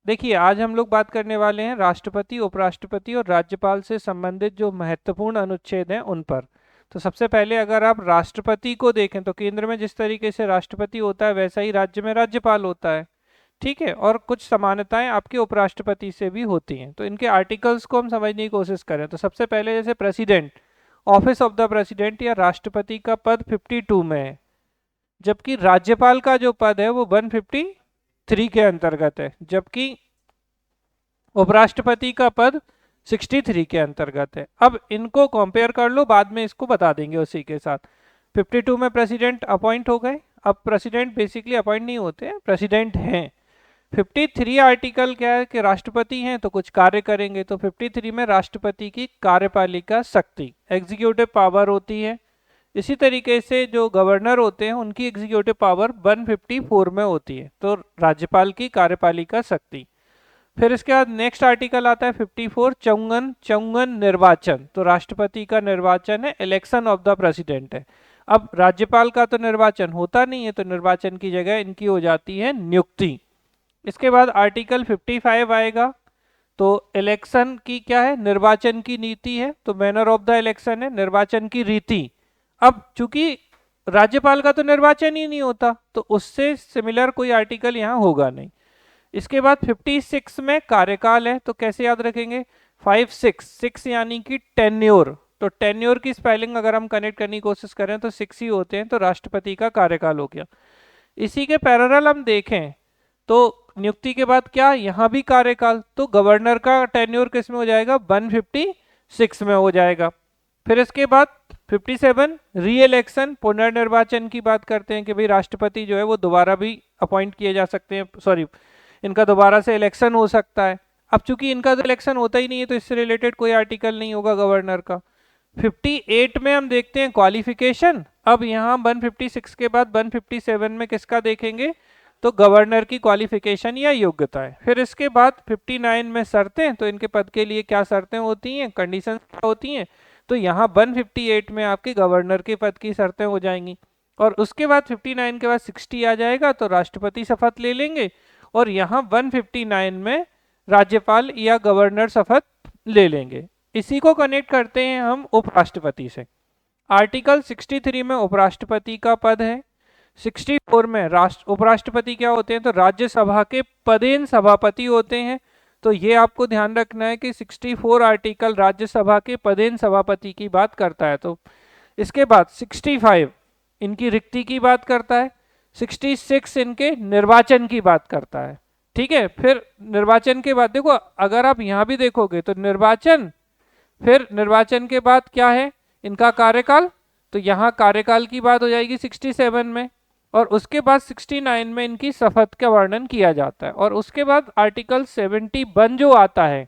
देखिए आज हम लोग बात करने वाले हैं राष्ट्रपति, उपराष्ट्रपति और राज्यपाल से संबंधित जो महत्वपूर्ण अनुच्छेद हैं उन पर। तो सबसे पहले अगर आप राष्ट्रपति को देखें तो केंद्र में जिस तरीके से राष्ट्रपति होता है वैसा ही राज्य में राज्यपाल होता है। ठीक है, और कुछ समानताएं आपके उपराष्ट्रपति से भी होती हैं। तो इनके आर्टिकल्स को हम समझने की कोशिश करें तो सबसे पहले जैसे president, office of the president या राष्ट्रपति का पद 52 में है, जबकि राज्यपाल का जो पद है वो 153 के अंतर्गत है, जबकि उपराष्ट्रपति का पद 63 के अंतर्गत है। अब इनको कंपेयर कर लो, बाद में इसको बता देंगे उसी के साथ। 52 में प्रेसिडेंट अपॉइंट हो गए। अब प्रेसिडेंट बेसिकली अपॉइंट नहीं होते हैं, प्रेसिडेंट हैं। 53 आर्टिकल क्या है कि राष्ट्रपति हैं तो कुछ कार्य करेंगे, तो 53 में राष्ट्रपति की कार्यपालिका शक्ति, एग्जीक्यूटिव पावर होती है। इसी तरीके से जो गवर्नर होते हैं उनकी एग्जीक्यूटिव पावर 154 में होती है, तो राज्यपाल की कार्यपालिका शक्ति। फिर इसके बाद नेक्स्ट आर्टिकल आता है 54, चौंगन, चौंगन निर्वाचन। तो राष्ट्रपति का निर्वाचन है, इलेक्शन ऑफ द प्रेसिडेंट है। अब राज्यपाल का तो निर्वाचन होता नहीं है, तो निर्वाचन की जगह इनकी हो जाती है नियुक्ति। इसके बाद आर्टिकल 55 आएगा, तो इलेक्शन की क्या है, निर्वाचन की नीति है, तो मैनर ऑफ द इलेक्शन है, निर्वाचन की रीति। अब चूंकि राज्यपाल का तो निर्वाचन ही नहीं होता तो उससे सिमिलर कोई आर्टिकल यहाँ होगा नहीं। इसके बाद 56 में कार्यकाल है, तो कैसे याद रखेंगे, 6 यानी कि टेन्योर। तो टेन्योर की स्पेलिंग अगर हम कनेक्ट करने की कोशिश करें तो 6 ही होते हैं, तो राष्ट्रपति का कार्यकाल हो गया। इसी के पैरेलल हम देखें तो नियुक्ति के बाद क्या, यहाँ भी कार्यकाल, तो गवर्नर का टेन्योर किस में हो जाएगा, 156 में हो जाएगा। फिर इसके बाद 57 री इलेक्शन, पुनर्निर्वाचन की बात करते हैं कि भाई राष्ट्रपति जो है वो दोबारा भी अपॉइंट किए जा सकते हैं, सॉरी इनका दोबारा से इलेक्शन हो सकता है। अब चूंकि इनका तो इलेक्शन होता ही नहीं है तो इससे रिलेटेड कोई आर्टिकल नहीं होगा गवर्नर का। 58 में हम देखते हैं क्वालिफिकेशन। अब यहाँ 156 के बाद 157 में किसका देखेंगे, तो गवर्नर की क्वालिफिकेशन या योग्यता है। फिर इसके बाद 59 में शर्तें, तो इनके पद के लिए क्या शर्तें होती हैं, कंडीशन क्या होती हैं, तो यहाँ 158 में आपके गवर्नर के पद की शर्तें हो जाएंगी। और उसके बाद 59 के बाद 60 आ जाएगा, तो राष्ट्रपति शपथ ले लेंगे। और यहाँ 159 में राज्यपाल या गवर्नर शपथ ले लेंगे। इसी को कनेक्ट करते हैं हम उपराष्ट्रपति से। आर्टिकल 63 में उपराष्ट्रपति का पद है। 64 में उपराष्ट्रपति क्या होते हैं, तो राज्यसभा के पदेन सभापति होते हैं। तो ये आपको ध्यान रखना है कि 64 आर्टिकल राज्यसभा के पदेन सभापति की बात करता है। तो इसके बाद 65 इनकी रिक्ति की बात करता है। 66 इनके निर्वाचन की बात करता है। ठीक है, फिर निर्वाचन के बाद देखो, अगर आप यहाँ भी देखोगे तो निर्वाचन, फिर निर्वाचन के बाद क्या है, इनका कार्यकाल, तो यहाँ कार्यकाल की बात हो जाएगी 67 में। और उसके बाद 69 में इनकी शपथ का वर्णन किया जाता है। और उसके बाद आर्टिकल 71 जो आता है,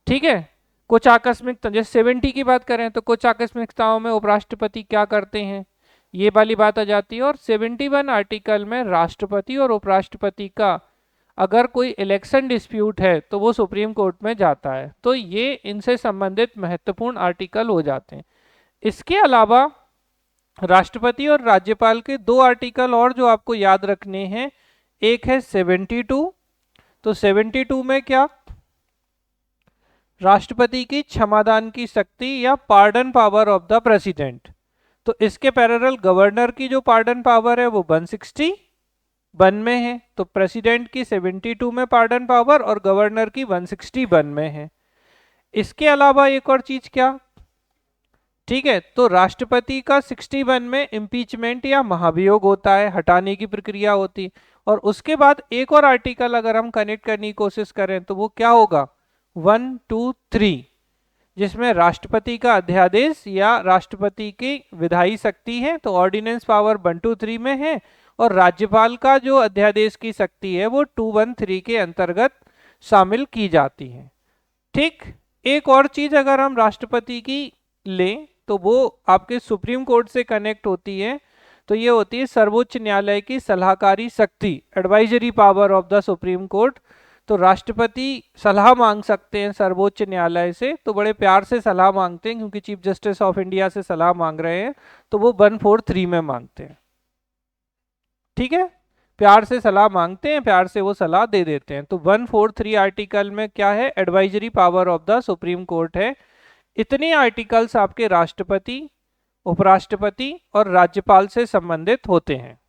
ठीक है, कुछ आकस्मिकता, जैसे 70 की बात करें तो कुछ आकस्मिकताओं में उपराष्ट्रपति क्या करते हैं, ये वाली बात आ जाती है। और 71 आर्टिकल में राष्ट्रपति और उपराष्ट्रपति का अगर कोई इलेक्शन डिस्प्यूट है तो वो सुप्रीम कोर्ट में जाता है। तो ये इनसे संबंधित महत्वपूर्ण आर्टिकल हो जाते हैं। इसके अलावा राष्ट्रपति और राज्यपाल के 2 आर्टिकल और जो आपको याद रखने हैं, एक है 72। तो 72 में क्या, राष्ट्रपति की क्षमादान की शक्ति या pardon power of the president. तो इसके पैरेलल गवर्नर की जो पार्डन पावर है वो 161 में है। तो प्रेसिडेंट की 72 में पार्डन पावर और गवर्नर की 161 में है। इसके अलावा एक और चीज क्या, ठीक है, तो राष्ट्रपति का 61 में इम्पीचमेंट या महाभियोग होता है, हटाने की प्रक्रिया होती है। और उसके बाद एक और आर्टिकल अगर हम कनेक्ट करने की कोशिश करें तो वो क्या होगा, 1, 2, 3, जिसमें राष्ट्रपति का अध्यादेश या राष्ट्रपति की विधायी शक्ति है, तो ऑर्डिनेंस पावर 1, 2, 3 में है। और राज्यपाल का जो अध्यादेश की शक्ति है वो 2, 1, 3 के अंतर्गत शामिल की जाती है। ठीक, एक और चीज अगर हम राष्ट्रपति की लें तो वो आपके सुप्रीम कोर्ट से कनेक्ट होती है। तो ये होती है सर्वोच्च न्यायालय की सलाहकारी शक्ति, advisory power of the supreme court. तो राष्ट्रपति सलाह मांग सकते हैं सर्वोच्च न्यायालय से, तो बड़े प्यार से सलाह मांगते हैं क्योंकि चीफ जस्टिस ऑफ इंडिया से सलाह मांग रहे हैं, तो वो 143 में मांगते हैं। ठीक है, प्यार से सलाह मांगते हैं, प्यार से वो सलाह दे देते हैं। तो 143 आर्टिकल में क्या है, advisory power of the supreme court है। इतने आर्टिकल्स आपके राष्ट्रपति, उपराष्ट्रपति और राज्यपाल से संबंधित होते हैं।